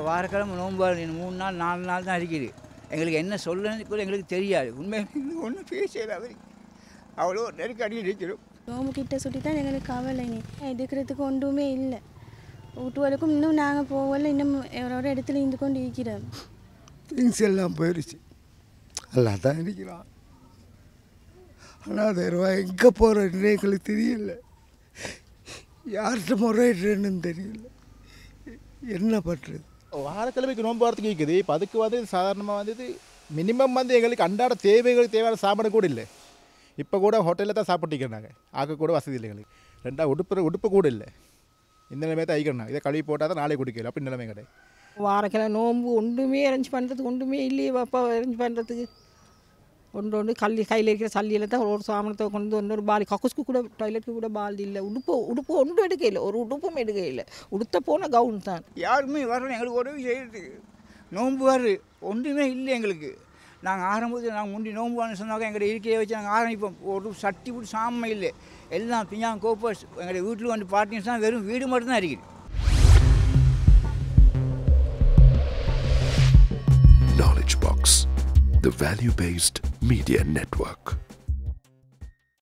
வாரக்கிழமை நோன்பு 3 நாள் 4 நாள் தான் இருக்குது. எங்களுக்கு என்ன சொல்லணும்னு கூட எங்களுக்கு தெரியாது. உண்மையாக ஒன்றும் பேசல. அவ்வளோ நெருக்கடி இருக்கிறோம். நோம்பு கிட்ட சுட்டி தான் எங்களுக்கு கவலை. நீ எடுக்கிறதுக்கு ஒன்றுமே இல்லை. வீட்டுவரைக்கும் இன்னும் நாங்கள் போகல. இன்னும் ஒரு இடத்துல இருந்து கொண்டு இருக்கிறோம். திங்ஸ் எல்லாம் போயிடுச்சு. எல்லாம் தான் இருக்கிறான். ஆனால் அது எங்கே போகிறேன்னு எங்களுக்கு தெரியல. யார்கிட்ட முறையிடுறேன்னு தெரியல. என்ன பண்ணுறது? வாரக்கிழமைக்கு நோன்பு வாரத்துக்கு இருக்குது. இப்போ அதுக்கு வந்து சாதாரணமாக வந்து மினிமம் வந்து எங்களுக்கு அன்றாட தேவையான சாப்பாடு கூட இல்லை. இப்போ கூட ஹோட்டலில் தான் சாப்பிட்டுக்கிறாங்க. ஆக்க கூட வசதி இல்லை எங்களுக்கு. 2 உடுப்பு கூட இல்லை. இந்த நிலைமை தான் ஆகிக்கிறோம். இதை கழுவி போட்டால் தான் நாளை குடிக்கல. அப்படி நிலைமை கிடையாது. வாரக்கிழமை நோன்பு ஒன்றுமே அரேஞ்ச் பண்ணுறதுக்கு ஒன்றுமே இல்லையே. அப்பா அரேஞ்ச் பண்ணுறதுக்கு ஒன்று கையில் இருக்கிற சல்லியில் தான் ஒரு சாமனத்தை கொண்டு ஒரு பாலி கக்குஸ்க்கு கூட டாய்லெட்டுக்கு கூட பால் இல்லை. உடுப்பு ஒன்றும் எடுக்க இல்லை. ஒரு உடுப்பும் எடுக்க இல்லை. உடுத்த போன கவுன் தான். யாருமே வரணும் எங்களுக்கு உதவி செய்யறதுக்கு. நோன்பு வரு ஒன்றுமே இல்லை எங்களுக்கு. நாங்கள் ஆரம்பத்தில் நாங்கள் முந்தி நோன்பு வான்னு சொன்னாக்க எங்களை இருக்கையை வச்சு நாங்கள் ஆரம்பிப்போம். ஒரு சட்டி போட்டு சாமை இல்லை. எல்லாம் பிஞ்சாங்க கோப்பஸ் எங்களுடைய வீட்டில் வந்து பார்த்தீங்கன்னா தான் வெறும் வீடு மட்டும்தான் இருக்குது. Knowledge Box, the value-based media network.